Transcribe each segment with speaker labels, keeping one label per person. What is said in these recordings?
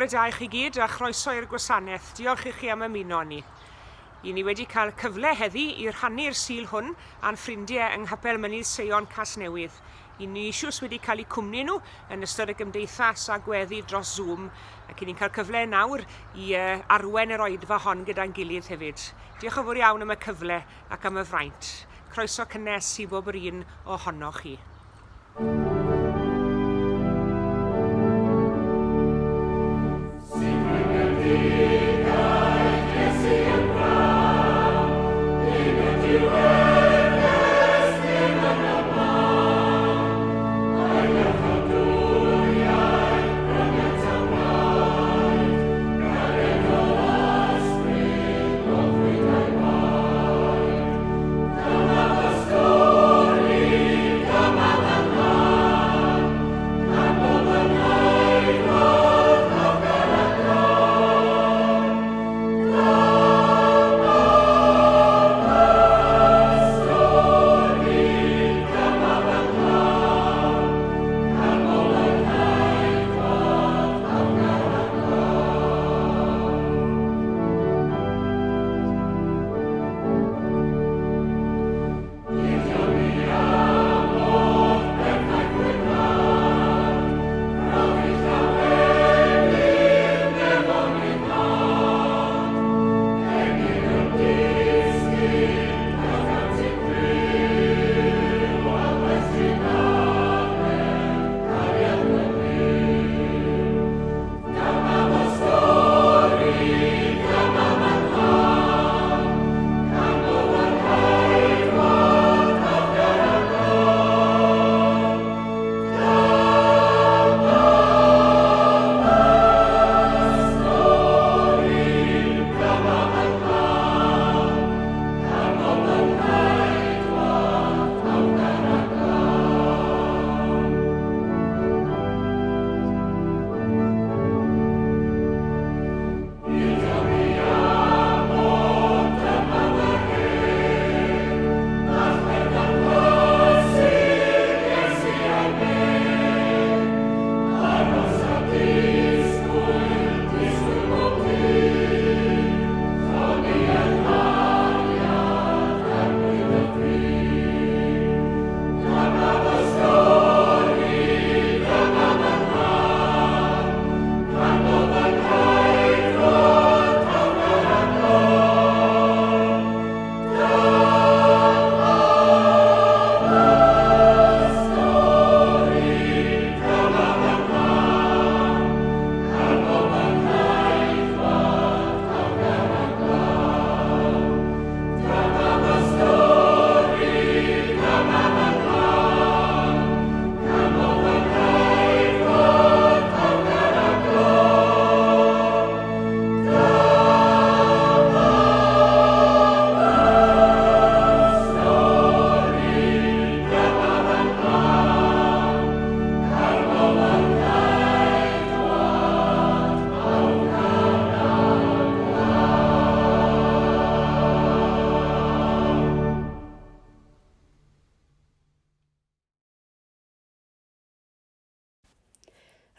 Speaker 1: Bore da i chi gyd a chroeso i'r gwasanaeth. Diolch i chi am ymuno ni. I ni wedi cael cyfle heddi i rhannu'r sul hwn a'n ffrindiau yng Nghapel Mynydd Seion Casnewydd. I ni siws wedi cael eu cwmni nhw yn ystod y gymdeithas a gweddi dros Zoom ac i ni'n cael cyfle nawr i arwen yr oedfa hon gyda'n gilydd hefyd. Diolch yn fawr iawn am y cyfle ac am y fraint. Croeso cynnes i bob yr un ohonoch chi.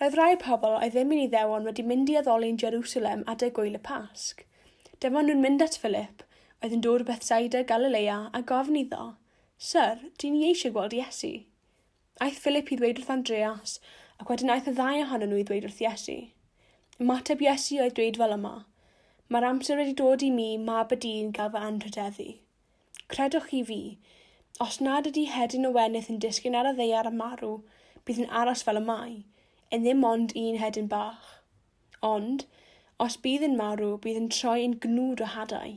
Speaker 2: Roedd rai pobl oedd ddim yn Iddewon wedi mynd i addoli'n Jerusalem adeg gwyl y Pasg. Dyma nhw'n mynd at Philip, oedd yn dod o Bethsaida, Galilea, a gofyn iddo, Syr, dyn ni eisiau gweld Iesu? Aeth Philip i ddweud wrth Andreas, ac wedyn aeth y ddau ohonyn nhw i ddweud wrth Iesu. Ymateb Iesu oedd dweud fel yma, Mae'r amser wedi dod i mi mab y dyn gael fy anrhyddeddu. Credwch chi fi, os nad ydy hedyn o wenydd yn disgyn ar y ddeiar a marw, bydd yn aros fel y mae, yn ddim ond un hedyn bach. Ond, os bydd yn marw, bydd yn troi yn gnwd o hadau.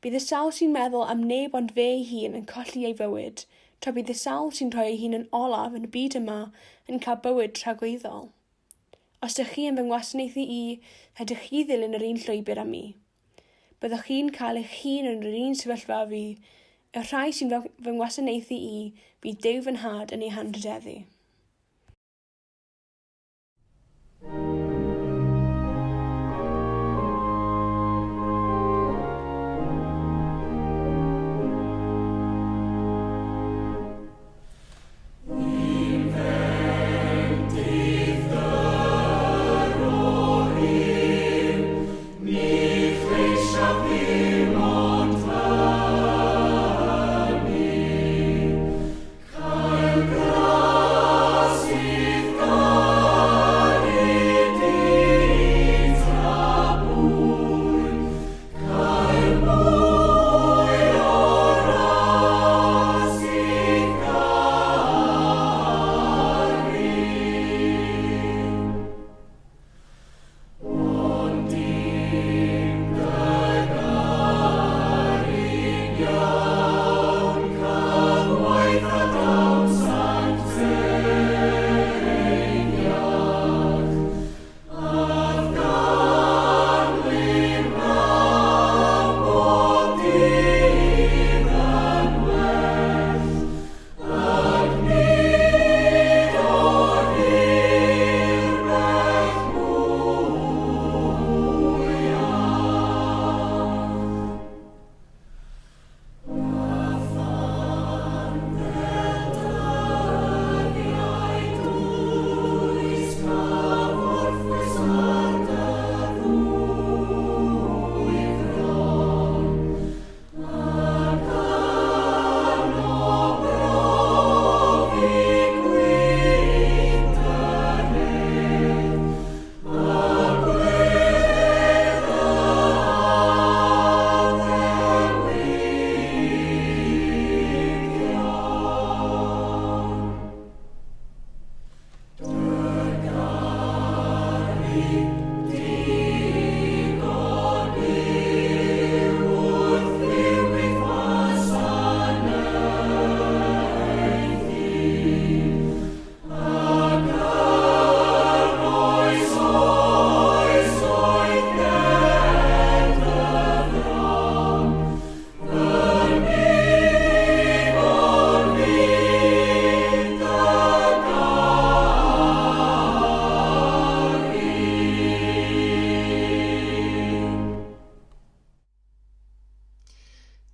Speaker 2: Bydd y sawl sy'n meddwl am neb ond fe ei hun yn colli ei fywyd, tra bydd y sawl sy'n rhoi ei hun yn olaf yn y byd yma yn cael bywyd tragweddol. Os ydych chi yn fy ngwasanaethu i, ydych chi ddilyn yr un llwybr â mi. Byddwch chi'n cael eich hun yn yr un sefyllfa â fi, y rhai sy'n fy ngwasanaethu i, bydd Duw fy nhad yn ei hanrhydeddu.
Speaker 3: Inventith the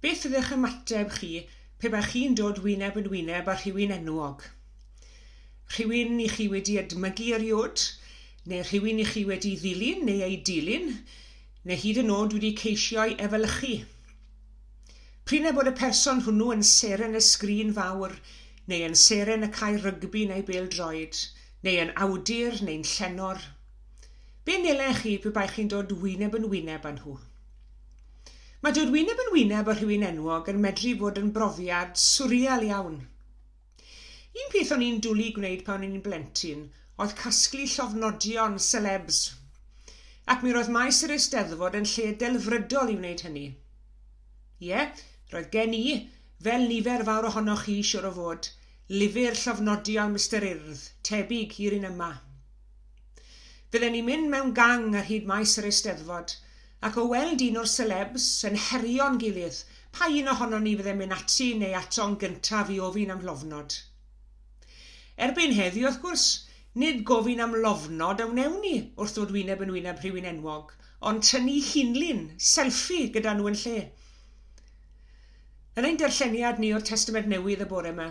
Speaker 1: Beth ydych ymateb chi pe bych chi'n dod wyneb yn wyneb â rhywun enwog? Rhywun i chi wedi edmygu eriod, neu rhywun i chi wedi ddilyn neu ei dilyn, neu hyd yn oed wedi ceisio ei efelychu. Pryn e bod y person hwnnw yn seren y sgrin fawr, neu yn seren y cae rygbi neu bêl-droed, neu yn awdur neu'n llenor. Be nilech chi pe bych chi'n dod wyneb yn wyneb â nhw? Mae dod wyneb yn wyneb â rhywun enwog yn medru bod yn brofiad swrial iawn. Un peth o'n i'n dwlu gwneud pan o'n i'n blentyn oedd casglu llofnodion celebs, ac mi roedd maes yr Eisteddfod yn lle delfrydol i wneud hynny. Ie, roedd gen i, fel nifer fawr ohonoch chi siwr o fod, lyfr llofnodion Mr Urdd, tebyg i'r un yma. Fydden ni'n mynd mewn gang ar hyd maes yr Eisteddfod, ac o weld un o'r celebs yn herio'n gilydd, pa un ohono ni fydde'n mynd ati neu ato'n gyntaf i ofyn am lofnod. Erbyn heddiw, wrth gwrs, nid gofyn am lofnod a wnewn ni wrth ddod wyneb yn wyneb rhywun enwog, ond tynnu hunlyn, selfie gyda nhw yn lle. Yn ein darlleniad ni o'r Testament Newydd y bore yma,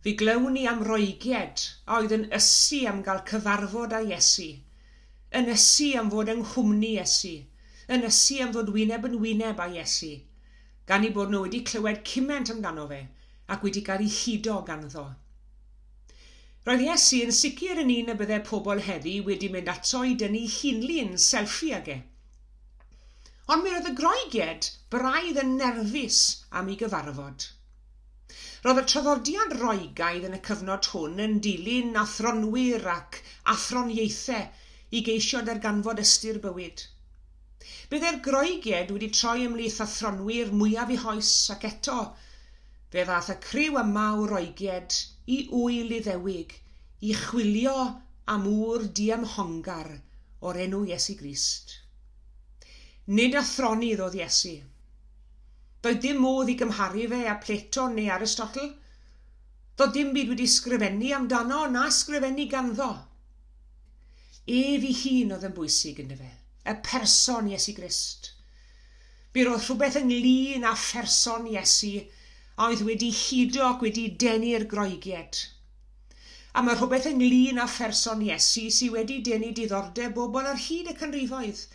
Speaker 1: fi glywn ni am Roeged a oedd yn ysu am gael cyfarfod â Iesu, yn ysu am fod yng nghwmni Iesu, yn ysu am ddod wyneb yn wyneb â Iesu, gan i bod nhw wedi clywed cyment amdano fe ac wedi cael ei hudo ganddo. Roedd Iesu yn sicr yn un y byddai pobl heddi wedi mynd ato i dynnu hunlyn selfie ag e. Ond mi roedd y Groeged braidd yn nerfus am ei gyfarfod. Roedd y traddodiad Roegaidd yn y cyfnod hwn yn dilyn athronwyr ac athroniaethau i geisio darganfod ystyr bywyd. Byddai'r Groeged wedi troi ymhlith athronwyr mwyaf eu hoes ac eto, fe ddaeth y criw yma o Roeged i wyl Iddewig i chwilio am ŵr diamhongar o'r enw Iesu Grist. Nid athroni ddodd Iesu. Doedd dim modd i gymharu fe a Plato neu Aristotle. Doedd dim byd wedi sgrifennu amdano na sgrifennu ganddo. Ef ei hun oedd yn bwysig ynddo fe, y person Iesu Grist. Bu roedd rhywbeth ynglyn â pherson Iesu a oedd wedi hudo ac wedi denu'r Groeged. A mae rhywbeth ynglyn â pherson Iesu sydd wedi denu diddordeb bobl ar hyd y canrifoedd,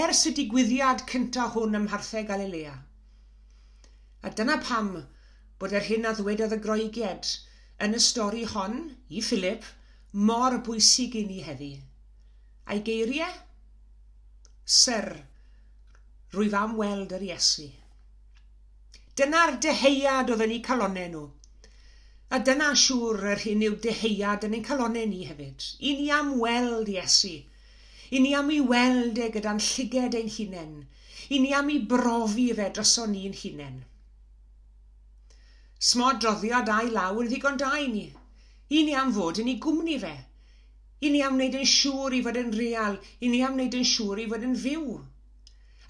Speaker 1: ers y digwyddiad cyntaf hwn ym Mharthau Galilea. A dyna pam bod yr hyn a ddwedodd y Groeged yn y stori hon, i Philip, mor bwysig i ni heddi. A'i geiriau? Syr, rwyf am weld yr Iesu. Dyna'r deheuad oedd yn eu calonau nhw. A dyna siŵr yr hyn yw deheuad yn ein calonau ni hefyd. I ni am weld Iesu. I ni am ei weld e gyda'n llyged ein hunain. I ni am ei brofi fe dryson ni'n hunain. Smod droddiad a'i lawr ddigon da i ni. I ni am fod yn ei gwmni fe. I ni am wneud yn siŵr i fod yn real. I ni am wneud yn siŵr i fod yn fyw.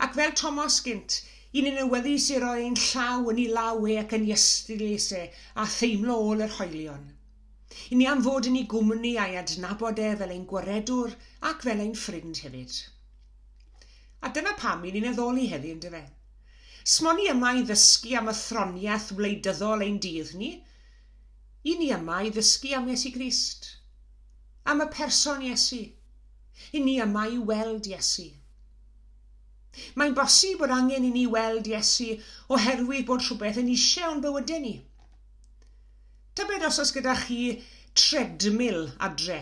Speaker 1: Ac fel Thomas gynt, i ni'n awyddus i roi ein llaw yn ei law e ac yn ystylus e a theimlo ôl yr hoelion. I ni am fod yn ei gwmni a'i adnabod e fel ein gwaredwr ac fel ein ffrind hefyd. A dyna pam i ni'n addoli heddi ynddo fe. Smon ni yma i ddysgu am y throniaeth wleidyddol ein dydd ni. I ni yma i ddysgu am Iesu Grist. Am y person Iesu. I ni yma i weld Iesu. Mae'n bosib bod angen i ni weld Iesu oherwydd bod rhywbeth yn eisiau o'n bywydau ni. Tybed os oes gyda chi treadmill adre,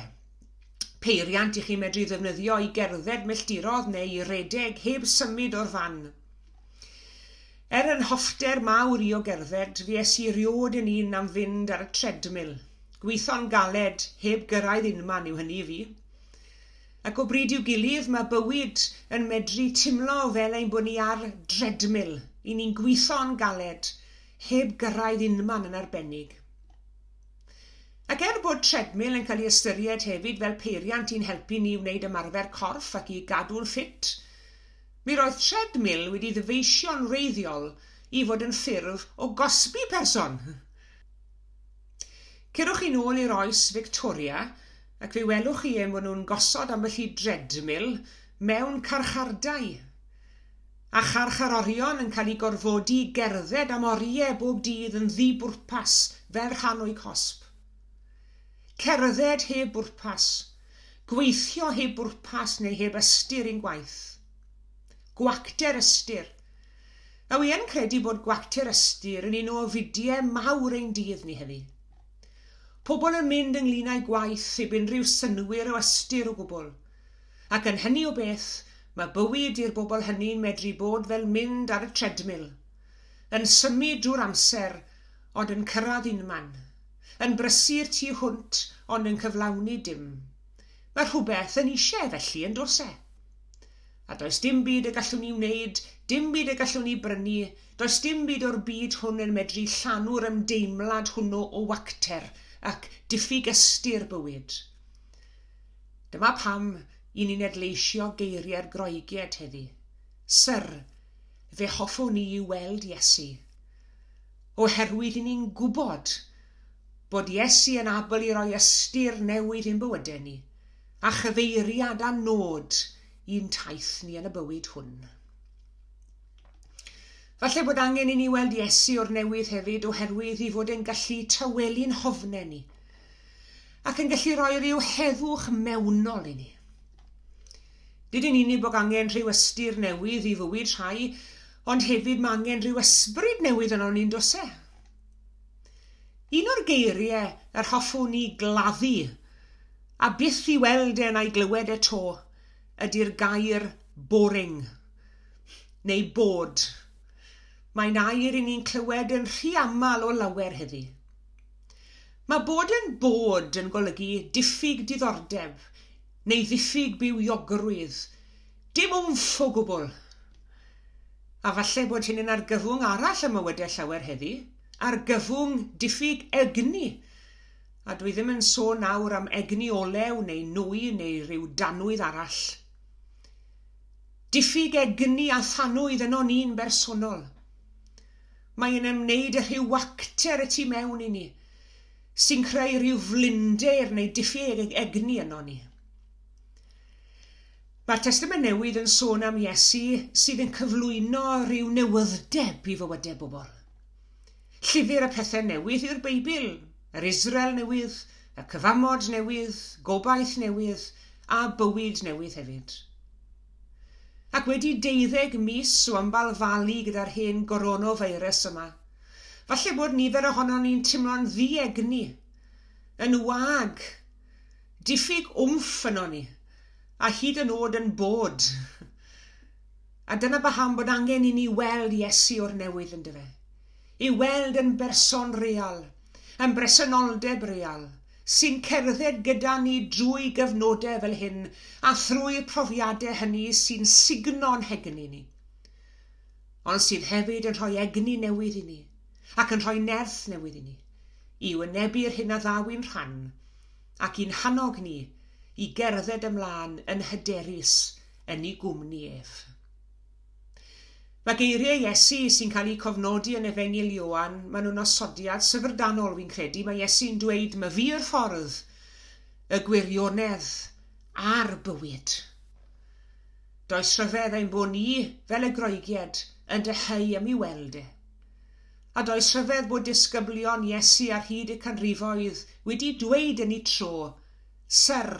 Speaker 1: peiriant i chi medru ddefnyddio i gerdded milltirodd neu i redeg heb symud o'r fan. Yn hoffter mawr i o gerdded, fi es i riod yn un am fynd ar y treadmill. Gweithio'n galed heb gyrraedd unman yw hynny fi. Ac o bryd i'w gilydd mae bywyd yn medru timlo fel ein bod ni ar treadmill. I ni'n gweithio'n galed heb gyrraedd unman yn arbennig. Ac bod treadmill yn cael ei ystyried hefyd fel peiriant i'n helpu ni wneud ymarfer corff ac i gadw'n ffit, mi roedd treadmill wedi ddyfeisio'n wreiddiol i fod yn ffurf o gosbi person. Cerwch chi nôl i'r oes Victoria ac fe welwch chi bod nhw'n gosod ambell i treadmill mewn carchardai. A charcharorion yn cael ei gorfodi gerdded am oriau bob dydd yn ddibwrpas fel rhan o'i cosb. Cerdded heb bwrpas, gweithio heb bwrpas neu heb ystyr i'n gwaith. Gwacter ystyr. A wi yn credu bod gwacter ystyr yn un o fidiau mawr ein dydd ni heddi. Pobl yn mynd ynglyn â'i gwaith heb unrhyw synwyr o ystyr o gwbl. Ac yn hynny o beth, mae bywyd i'r bobl hynny'n medru bod fel mynd ar y treadmill, yn symud drwy'r amser, ond yn cyrraedd unman, yn brysu'r tu hwnt, ond yn cyflawni dim. Mae rhywbeth yn eisiau felly yn dos e. A does dim byd y gallwn ni wneud, dim byd y gallwn ni brynu, does dim byd o'r byd hwn yn medru llanw'r ymdeimlad hwnnw o wacter ac diffyg ystyr bywyd. Dyma pam i ni'n edleisio geiriau'r Groegiad heddi. Syr, fe hoffwn ni i weld Iesu. Oherwydd i ni'n gwybod bod Iesu yn abl i roi ystyr newydd i'n bywydau ni, a chyfeiriad a nod i'n taith ni yn y bywyd hwn. Falle bod angen i ni weld Iesu o'r newydd hefyd oherwydd i fod yn gallu tawelu'n hofnau ni, ac yn gallu rhoi rhyw heddwch mewnol i ni. Nid yn unig bod angen rhyw ystyr newydd i fywyd rhai, ond hefyd mae angen rhyw ysbryd newydd yno ni'n dos e. Un o'r geiriau yr hoffwn ni gladdu, a byth i weld e'n ei glywed eto, ydy'r gair boring, neu bod. Mae'n air i ni'n clywed yn rhy aml o lawer heddi. Mae bod yn golygu diffyg diddordeb, neu ddiffyg bywiogrwydd, dim wmff o gwbl. A falle bod hyn yn argyfwng arall y mywydau llawer heddi, argyfwng diffyg egni. A dwi ddim yn sôn nawr am egni olew neu nwy neu rhyw danwydd arall. Diffyg egni a thanwydd yno ni'n bersonol. Mae'n ymwneud â rhyw wacter y tu mewn i ni, sy'n creu rhyw flindir neu diffyg egni yno ni. Mae'r Testament Newydd yn sôn am Iesu sydd yn cyflwyno rhyw newyddeb i fywydau bobl. Llyfr y pethau newydd yw'r Beibl, yr Israel newydd, y cyfamod newydd, gobaith newydd a bywyd newydd hefyd. Ac wedi 12 mis o ymbalfalu gyda'r hen coronavirus yma, falle bod nifer ohono ni'n teimlo'n ddiegni, yn wag, diffyg wmff yno ni, a hyd yn oed yn bod. A dyna pam bod angen i ni weld Iesu o'r newydd yn dyfe. I weld yn berson real, yn bresenoldeb real, sy'n cerdded gyda ni drwy gyfnodau fel hyn, a thrwy'r profiadau hynny sy'n signo'n hegni ni. Ond sydd hefyd yn rhoi egni newydd i ni, ac yn rhoi nerth newydd i ni, i wynebu'r hyn a ddawi'n rhan, ac i'n hannog ni i gerdded ymlaen yn hyderus yn ei gwmni ef. Mae geiriau Iesu sy'n cael eu cofnodi yn Efengyl Ioan, maen nhw'n osodiad syfrdanol fi'n credu. Mae Iesu'n dweud, mae fi'r ffordd, y gwirionedd a'r bywyd. Does rhyfedd ein bod ni, fel y Groegiad, yn dyheu am ei weld e. A does rhyfedd bod disgyblion Iesu ar hyd y canrifoedd wedi dweud yn ei tro, Syr,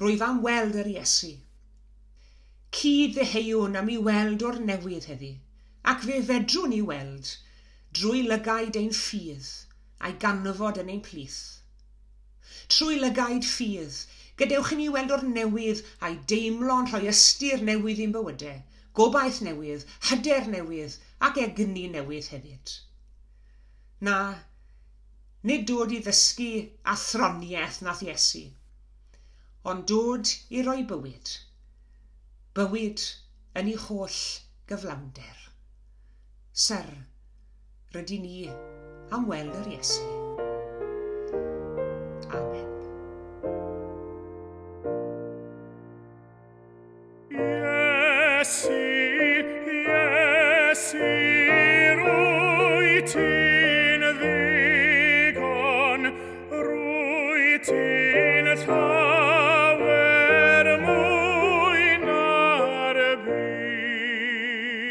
Speaker 1: rwyf am weld yr Iesu. Cyd ddeheuwn am ei weld o'r newydd heddi, ac fe fedrwn ni weld drwy lygaid ein ffydd a'i ganfod yn ein plith. Trwy lygaid ffydd, gadewch i ni weld o'r newydd a'i deimlo'n rhoi ystyr newydd i'n bywydau, gobaith newydd, hyder newydd ac egni newydd hefyd. Na, nid dod i ddysgu athroniaeth nath Iesu, ond dod i roi bywyd. Bywyd yn ei holl gyflawnder. Syr, rydyn ni am weld yr Iesu. Amen.
Speaker 3: Iesu, Iesu, rwyt ti'n ddigon, rwyt ti'n llawer mwy na'r byd.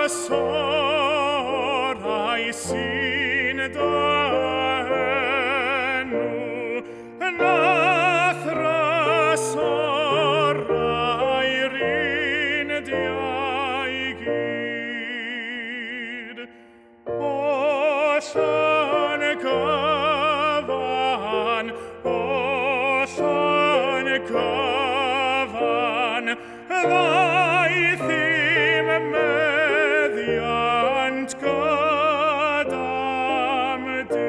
Speaker 3: sorau sy'n daenw, nathra sorau'r un diau gyd. Ollan gyfan, ddaeth i'm meddiant gydam Duw.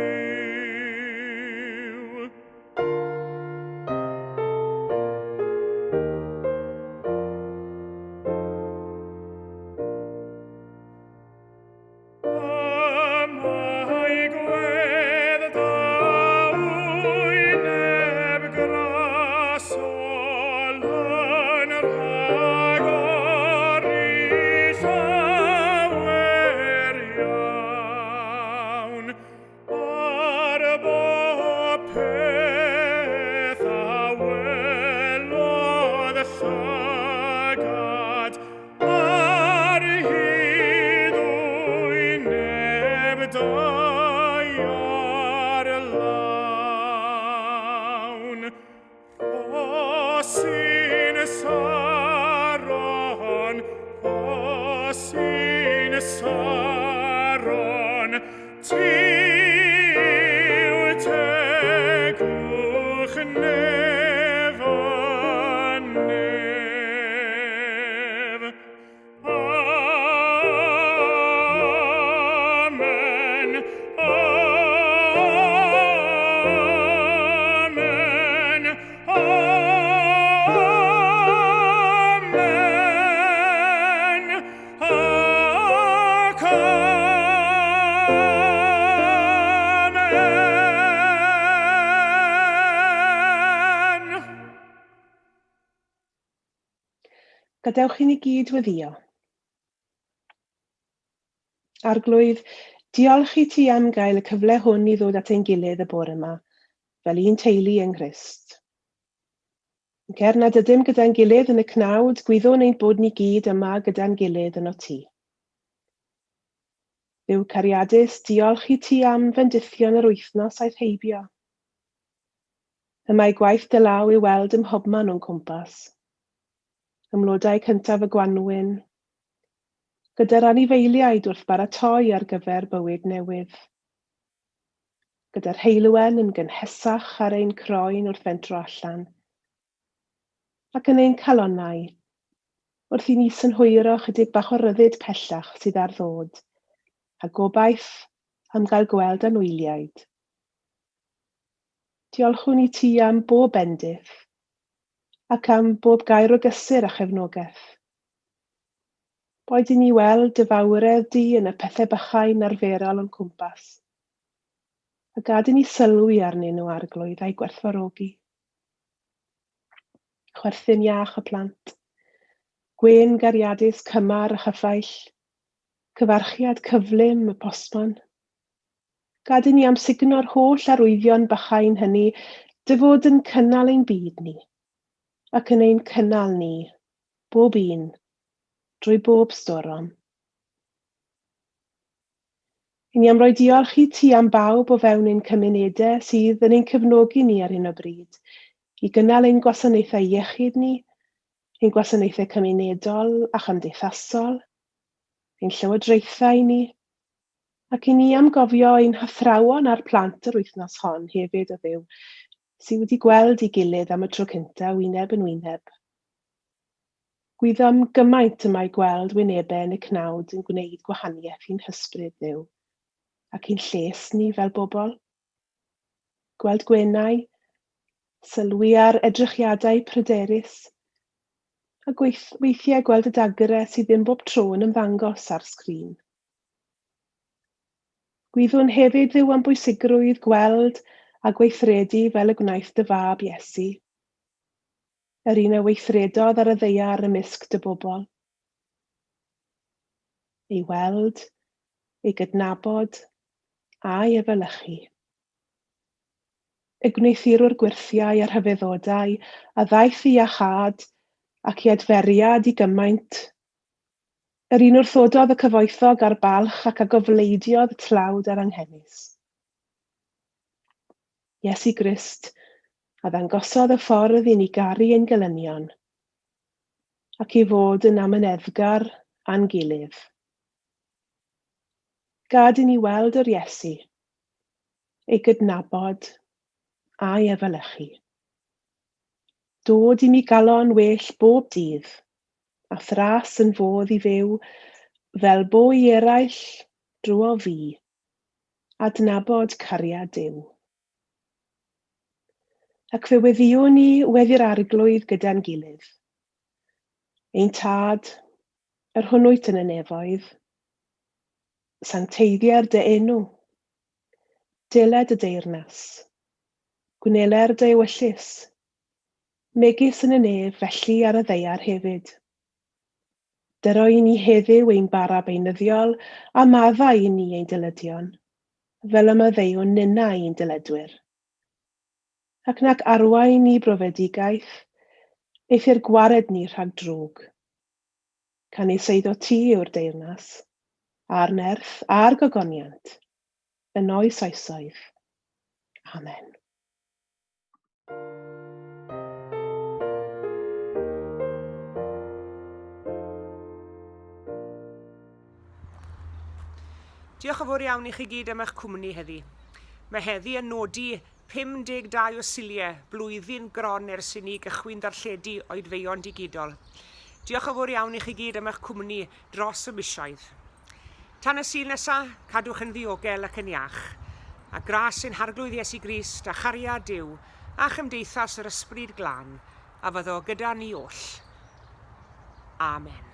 Speaker 3: Mae gwedd wyneb grasol yn rhagori llawer iawn, ar bob peth a welodd llygad, ar hyd wyneb dau ar lawn. Rhosyn Saron, tiw tegwch nef a nef. Amen, amen, amen, ac amen.
Speaker 4: Gadewch i ni gyd weddio. Arglwydd, diolch i ti am gael y cyfle hwn i ddod at ein gilydd y bore yma, fel un teulu yng Nghrist. Cer nad ydym gyda'n gilydd yn y cnawd, gwyddwn ein bod ni gyd yma gyda'n gilydd yn o ti. Dduw cariadus, diolch i ti am fendithion yr wythnos aeth heibio. Y mae gwaith dy law i weld ym mhobman o'n cwmpas. Ymlodau cyntaf y Gwanwyn, gyda'r anifeiliaid wrth baratoi ar gyfer bywyd newydd. Gyda'r heulwen yn gynhesach ar ein croen wrth fentro allan, ac yn ein calonnau, wrth i ni synhwyro chydig bach o ryddid pellach sydd ar ddod, a gobaith am gael gweld anwyliaid. Diolchwn i ti am bob bendith, ac am bob gair o gysur a chefnogaeth. Boed i ni weld dy fawredd di yn y pethau bychain arferol o'n cwmpas, a gad i ni sylwi arnyn nhw arglwydd a'i gwerthfawrogi. Chwerthin iach y plant, gwên gariadus cymar a chyffaill, cyfarchiad cyflym y posmon. Gad i ni amsugno'r holl arwyddion bychain hynny dy fod yn cynnal ein byd ni, ac yn ein cynnal ni, bob un, drwy bob storom. I ni am roi diolch i ti am bawb o fewn ein cymunedau sydd yn ein cefnogi ni ar hyn o bryd, i gynnal ein gwasanaethau iechyd ni, ein gwasanaethau cymunedol a chymdeithasol, ein llywodraethau ni, ac i ni am gofio ein hathrawon a'r plant yr wythnos hon hefyd o Dduw, sydd wedi gweld ei gilydd am y tro cyntaf wyneb yn wyneb. Gwyddom gymaint y mae gweld wynebau yn y cnawd yn gwneud gwahaniaeth i'n hysbryd Dduw, ac i'n lles ni fel bobl. Gweld gwenau, sylwi ar edrychiadau pryderus, a weithiau gweld y dagrau sydd ddim bob tro yn ymddangos ar sgrin. Gwyddwn hefyd Dduw am bwysigrwydd gweld a gweithredu fel y gwnaeth dy fab Iesu, yr un a weithredodd ar y ddaear ymysg dy bobl. Ei weld, ei gydnabod, a'i efelychu. Y gwneithurwr gwirthiau a'r rhyfeddodau, a ddaeth i iachad ac i adferiad i gymaint. Yr un wrthododd y cyfoethog ar balch ac a gofleidiodd tlawd ar anghennus. Iesu Grist a ddangosodd y ffordd i ni garu ein gelynion, ac i fod yn amyneddgar a'n gilydd. Gad i ni weld yr Iesu, ei gydnabod a'i efelychu. Dod i mi galon well bob dydd, a thras yn fodd i fyw fel bo i eraill drwy o fi, adnabod cariad Duw. Ac fe weddiwn ni weddi'r arglwydd gyda'n gilydd. Ein tad, yr hwnnwyt yn y nefoedd, sancteiddiau'r dy enw, deled y deyrnas, gwneler dy ewyllus, megis yn y nef felly ar y ddeiar hefyd. Dyro i ni heddiw ein bara beunyddiol a maddau i ni ein dylydion, fel y maddeuwn nina i'n dyledwyr. Ac nac arwain ni brofedigaeth, eith i'r gwared ni rhag drwg. Can ei seiddo ti yw'r deyrnas, a'r nerth a'r gogoniant, yn oes oesoedd. Amen.
Speaker 1: Diolch yn fawr iawn i chi gyd am eich cwmni heddi. Mae heddi yn nodi 52 o siliau blwyddyn gron ers i ni gychwyn darlledu oedfeion digidol. Diolch yn fawr iawn i chi gyd am eich cwmni dros y misoedd. Tan y sil nesaf, cadwch yn ddiogel ac yn iach. A gras ein harglwydd Iesu Grist a chariad Duw a chymdeithas yr ysbryd glân, a fyddo gyda ni oll. Amen.